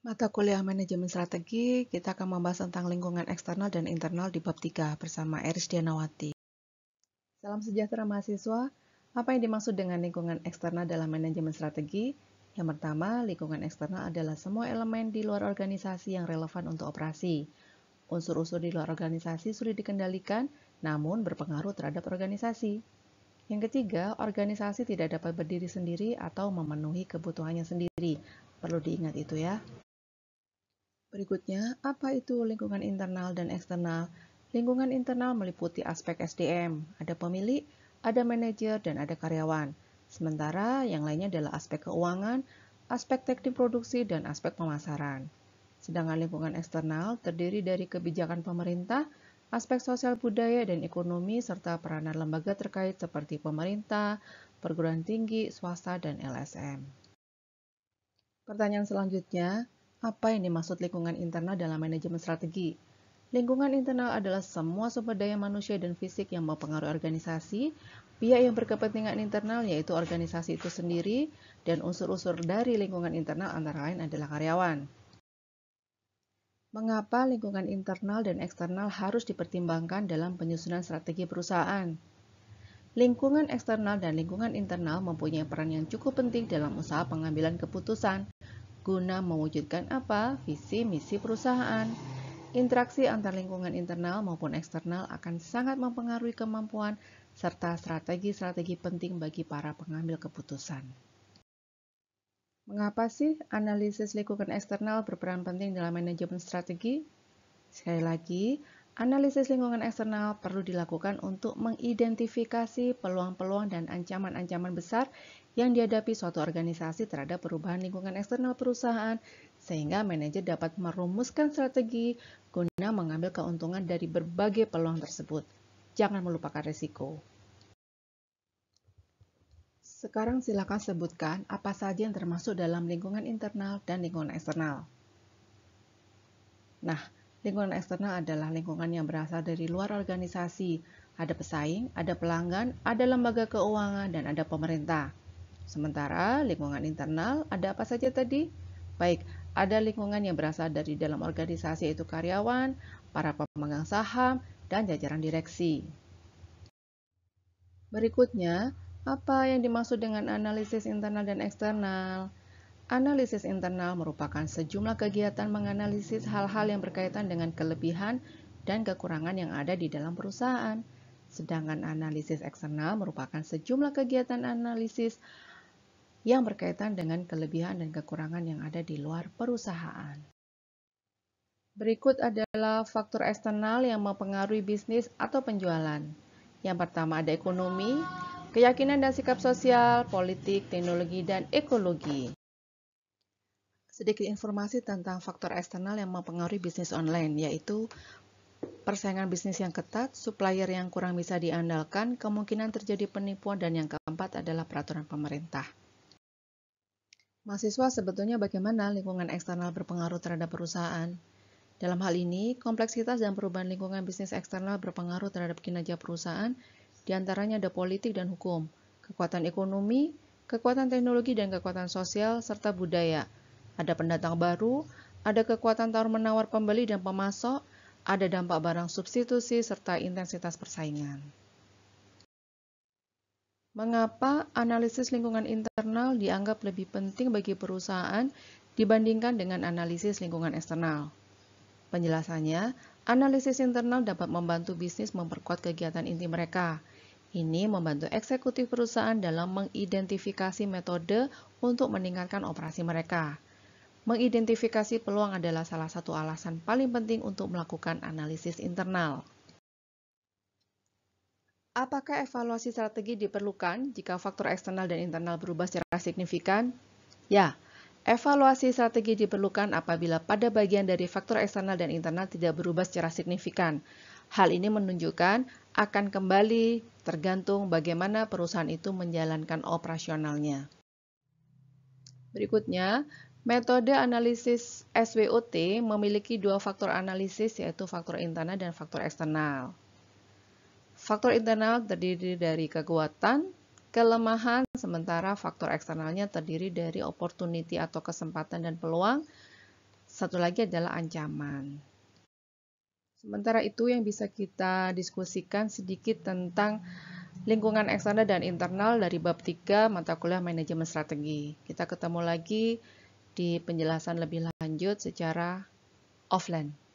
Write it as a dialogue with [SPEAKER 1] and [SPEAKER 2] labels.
[SPEAKER 1] Mata kuliah manajemen strategi, kita akan membahas tentang lingkungan eksternal dan internal di bab 3 bersama Eris Dianawati. Salam sejahtera mahasiswa, apa yang dimaksud dengan lingkungan eksternal dalam manajemen strategi? Yang pertama, lingkungan eksternal adalah semua elemen di luar organisasi yang relevan untuk operasi. Unsur-unsur di luar organisasi sulit dikendalikan, namun berpengaruh terhadap organisasi. Yang ketiga, organisasi tidak dapat berdiri sendiri atau memenuhi kebutuhannya sendiri. Perlu diingat itu ya. Berikutnya, apa itu lingkungan internal dan eksternal? Lingkungan internal meliputi aspek SDM, ada pemilik, ada manajer, dan ada karyawan. Sementara yang lainnya adalah aspek keuangan, aspek teknik produksi, dan aspek pemasaran. Sedangkan lingkungan eksternal terdiri dari kebijakan pemerintah, aspek sosial budaya dan ekonomi, serta peranan lembaga terkait seperti pemerintah, perguruan tinggi, swasta, dan LSM. Pertanyaan selanjutnya, apa yang dimaksud lingkungan internal dalam manajemen strategi? Lingkungan internal adalah semua sumber daya manusia dan fisik yang mempengaruhi organisasi, pihak yang berkepentingan internal yaitu organisasi itu sendiri, dan unsur-unsur dari lingkungan internal antara lain adalah karyawan. Mengapa lingkungan internal dan eksternal harus dipertimbangkan dalam penyusunan strategi perusahaan? Lingkungan eksternal dan lingkungan internal mempunyai peran yang cukup penting dalam usaha pengambilan keputusan, guna mewujudkan apa? Visi misi perusahaan. Interaksi antar lingkungan internal maupun eksternal akan sangat mempengaruhi kemampuan serta strategi-strategi penting bagi para pengambil keputusan. Mengapa sih analisis lingkungan eksternal berperan penting dalam manajemen strategi? Sekali lagi, analisis lingkungan eksternal perlu dilakukan untuk mengidentifikasi peluang-peluang dan ancaman-ancaman besar yang dihadapi suatu organisasi terhadap perubahan lingkungan eksternal perusahaan, sehingga manajer dapat merumuskan strategi guna mengambil keuntungan dari berbagai peluang tersebut. Jangan melupakan risiko. Sekarang silakan sebutkan apa saja yang termasuk dalam lingkungan internal dan lingkungan eksternal. Nah, lingkungan eksternal adalah lingkungan yang berasal dari luar organisasi. Ada pesaing, ada pelanggan, ada lembaga keuangan, dan ada pemerintah. Sementara lingkungan internal ada apa saja tadi? Baik, ada lingkungan yang berasal dari dalam organisasi yaitu karyawan, para pemegang saham, dan jajaran direksi. Berikutnya, apa yang dimaksud dengan analisis internal dan eksternal? Analisis internal merupakan sejumlah kegiatan menganalisis hal-hal yang berkaitan dengan kelebihan dan kekurangan yang ada di dalam perusahaan. Sedangkan analisis eksternal merupakan sejumlah kegiatan analisis yang berkaitan dengan kelebihan dan kekurangan yang ada di luar perusahaan. Berikut adalah faktor eksternal yang mempengaruhi bisnis atau penjualan. Yang pertama ada ekonomi, keyakinan dan sikap sosial, politik, teknologi, dan ekologi. Sedikit informasi tentang faktor eksternal yang mempengaruhi bisnis online, yaitu persaingan bisnis yang ketat, supplier yang kurang bisa diandalkan, kemungkinan terjadi penipuan, dan yang keempat adalah peraturan pemerintah. Mahasiswa, sebetulnya bagaimana lingkungan eksternal berpengaruh terhadap perusahaan? Dalam hal ini, kompleksitas dan perubahan lingkungan bisnis eksternal berpengaruh terhadap kinerja perusahaan, diantaranya ada politik dan hukum, kekuatan ekonomi, kekuatan teknologi dan kekuatan sosial, serta budaya. Ada pendatang baru, ada kekuatan tawar-menawar pembeli dan pemasok, ada dampak barang substitusi, serta intensitas persaingan. Mengapa analisis lingkungan internal dianggap lebih penting bagi perusahaan dibandingkan dengan analisis lingkungan eksternal? Penjelasannya, analisis internal dapat membantu bisnis memperkuat kegiatan inti mereka. Ini membantu eksekutif perusahaan dalam mengidentifikasi metode untuk meningkatkan operasi mereka. Mengidentifikasi peluang adalah salah satu alasan paling penting untuk melakukan analisis internal. Apakah evaluasi strategi diperlukan jika faktor eksternal dan internal berubah secara signifikan? Ya, evaluasi strategi diperlukan apabila pada bagian dari faktor eksternal dan internal tidak berubah secara signifikan. Hal ini menunjukkan akan kembali tergantung bagaimana perusahaan itu menjalankan operasionalnya. Berikutnya, metode analisis SWOT memiliki dua faktor analisis, yaitu faktor internal dan faktor eksternal. Faktor internal terdiri dari kekuatan, kelemahan, sementara faktor eksternalnya terdiri dari opportunity atau kesempatan dan peluang. satu lagi adalah ancaman. Sementara itu yang bisa kita diskusikan sedikit tentang lingkungan eksternal dan internal dari bab 3 mata kuliah manajemen strategi. Kita ketemu lagi di penjelasan lebih lanjut secara offline.